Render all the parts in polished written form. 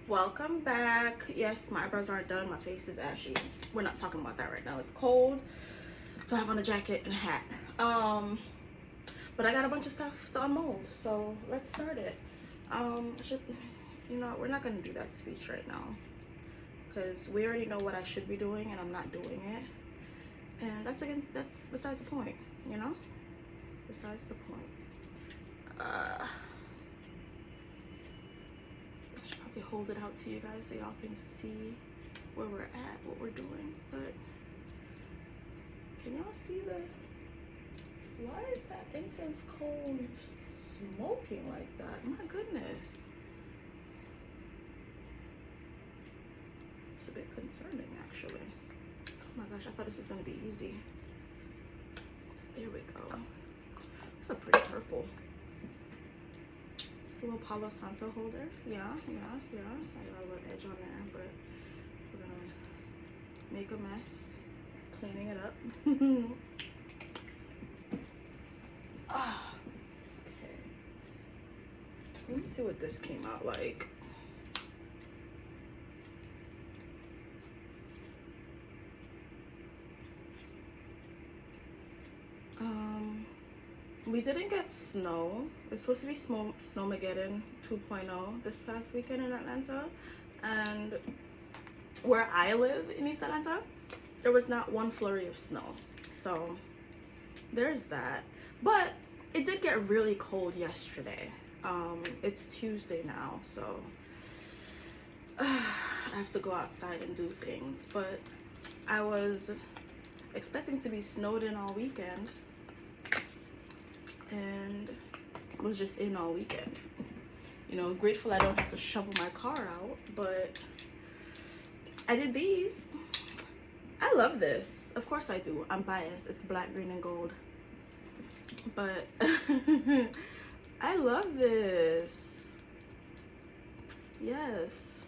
Welcome back. Yes, my eyebrows aren't done. My face is ashy. We're not talking about that right now. It's cold, so I have on a jacket and a hat. But I got a bunch of stuff to unmold, so let's start it. We're not gonna do that speech right now because we already know what I should be doing and I'm not doing it, and that's besides the point, you know. Besides the point. I should probably hold it out to you guys so y'all can see where we're at, what we're doing. But can y'all see why is that incense cone smoking like that? My goodness. It's a bit concerning, actually. Oh my gosh, I thought this was gonna be easy. There we go. It's a pretty purple. It's a little Palo Santo holder. Yeah. I got a little edge on there, but we're gonna make a mess cleaning it up. Okay. Let me see what this came out like. We didn't get snow. It's supposed to be Snowmageddon 2.0 this past weekend in Atlanta, and where I live in East Atlanta, there was not one flurry of snow. So there's that. But it did get really cold yesterday. It's Tuesday now, so I have to go outside and do things. But I was expecting to be snowed in all weekend, and was just in all weekend. You know, grateful I don't have to shovel my car out, but I did these. I love this. Of course I do. I'm biased. It's black, green, and gold. But I love this. Yes.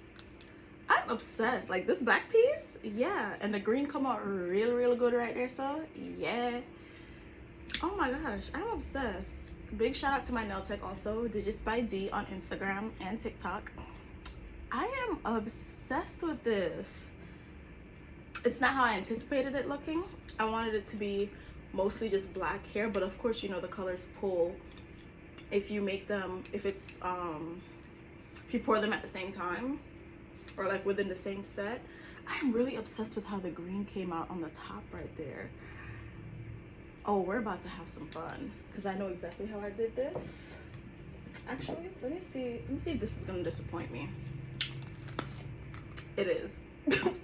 I'm obsessed. Like this black piece, yeah. And the green come out real good right there, so yeah. Oh my gosh, I'm obsessed. Big shout out to my nail tech also, Digits by D on Instagram and TikTok. I am obsessed with this. It's not how I anticipated it looking. I wanted it to be mostly just black hair, but of course, you know, the colors pull if you make them, if you pour them at the same time or like within the same set. I'm really obsessed with how the green came out on the top right there. Oh, we're about to have some fun because I know exactly how I did this. Actually, let me see if this is gonna disappoint me. It is.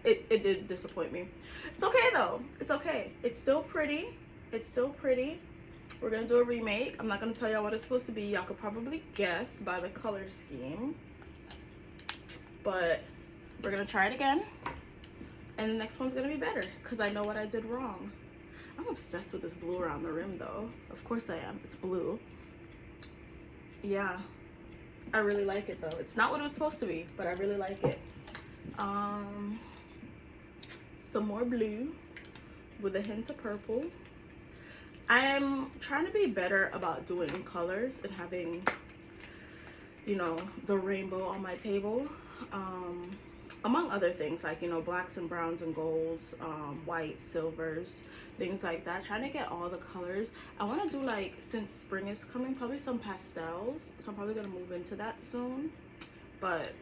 it did disappoint me. It's okay though. It's okay. It's still pretty. It's still pretty. We're gonna do a remake. I'm not gonna tell y'all what it's supposed to be. Y'all could probably guess by the color scheme. But we're gonna try it again. And the next one's gonna be better because I know what I did wrong. I'm obsessed with this blue around the rim though. Of course I am. It's blue. Yeah. I really like it though. It's not what it was supposed to be, but I really like it. Some more blue with a hint of purple. I am trying to be better about doing colors and having, you know, the rainbow on my table. Among other things, like, you know, blacks and browns and golds, whites, silvers, things like that. Trying to get all the colors. I want to do, like, since spring is coming, probably some pastels. So I'm probably going to move into that soon. But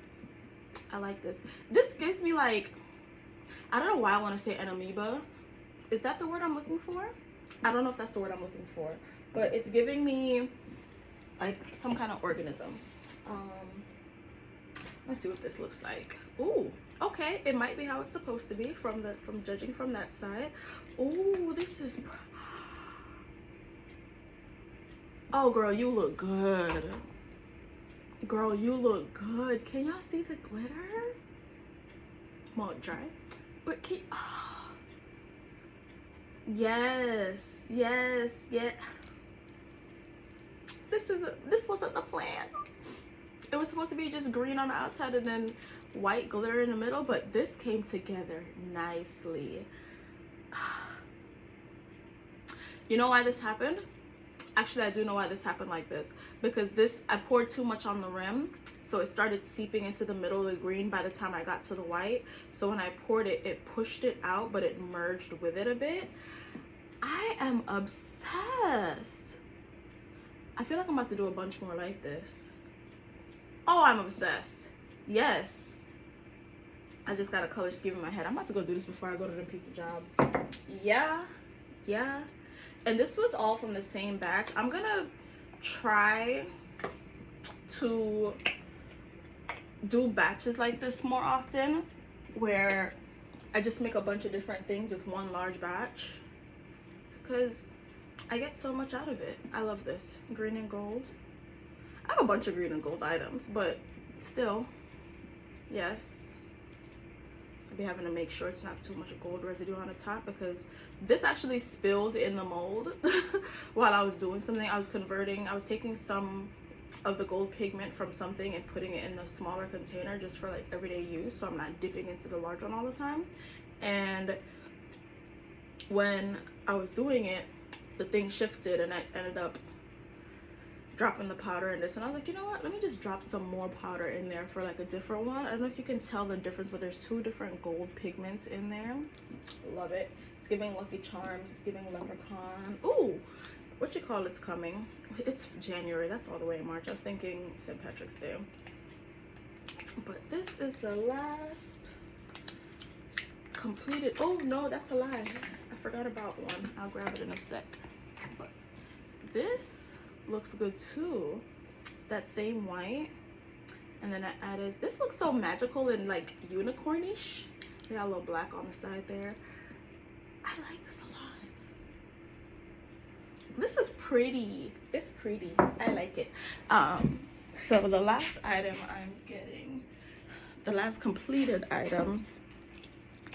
I like this. This gives me, like, I don't know why I want to say an amoeba. Is that the word I'm looking for? I don't know if that's the word I'm looking for. But it's giving me, like, some kind of organism. Let's see what this looks like. Ooh, okay, it might be how it's supposed to be from judging from that side. Ooh, this is, oh girl, you look good. Girl, you look good. Can y'all see the glitter? Well, dry, but oh. Yes. This wasn't the plan. It was supposed to be just green on the outside and then white glitter in the middle, but this came together nicely. You know why this happened? Actually, I do know why this happened like this, because I poured too much on the rim, so it started seeping into the middle of the green by the time I got to the white. So when I poured it, it pushed it out, but it merged with it a bit. I am obsessed. I feel like I'm about to do a bunch more like this. Oh, I'm obsessed. Yes. I just got a color scheme in my head. I'm about to go do this before I go to the people job. Yeah. And this was all from the same batch. I'm gonna try to do batches like this more often, where I just make a bunch of different things with one large batch, because I get so much out of it. I love this green and gold. I have a bunch of green and gold items, but still, yes. I'll be having to make sure it's not too much gold residue on the top, because this actually spilled in the mold while I was doing something. I was taking some of the gold pigment from something and putting it in a smaller container just for like everyday use, so I'm not dipping into the large one all the time. And when I was doing it, the thing shifted and I ended up dropping the powder in this, and I was like, you know what, let me just drop some more powder in there for like a different one. I don't know if you can tell the difference, but there's 2 different gold pigments in there. Love it. It's giving Lucky Charms, it's giving Leprechaun. Ooh, what you call it's coming. It's January, that's all the way in March. I was thinking St. Patrick's Day. But this is the last completed. Oh no, that's a lie, I forgot about one. I'll grab it in a sec. But this looks good too. It's that same white, and then I added, this looks so magical and like unicornish. We got a little black on the side there. I like this a lot. This is pretty. It's pretty. I like it. So the last item I'm getting, the last completed item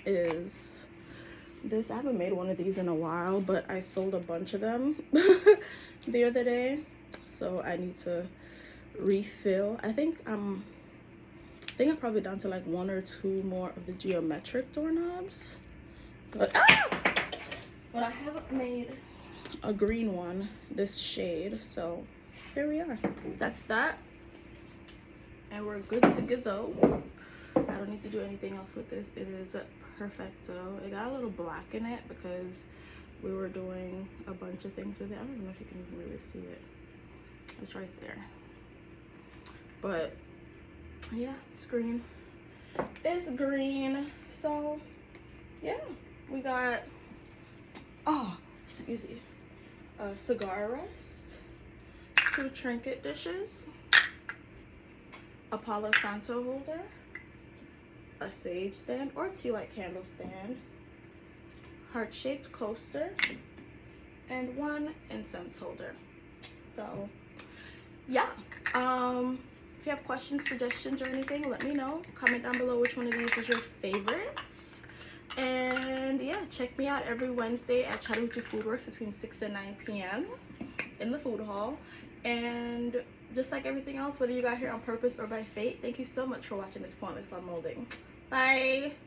is this. I haven't made one of these in a while, but I sold a bunch of them the other day, so I need to refill. I think I'm probably down to like 1 or 2 more of the geometric doorknobs, but I haven't made a green one this shade, so here we are. That's that, and we're good to go. I don't need to do anything else with this. It is perfecto. It got a little black in it because we were doing a bunch of things with it. I don't even know if you can even really see it. It's right there. But yeah, it's green. It's green. So yeah, we got, oh, excuse me, a cigar rest, 2 trinket dishes, a Palo Santo holder, a sage stand or tea light candle stand, heart-shaped coaster, and 1 incense holder. So yeah, if you have questions, suggestions, or anything, let me know. Comment down below which one of these is your favorites. And yeah, check me out every Wednesday at Chattahoochee Foodworks between 6 and 9 p.m. in the food hall. And just like everything else, whether you got here on purpose or by fate, thank you so much for watching this pointless unmolding. Bye.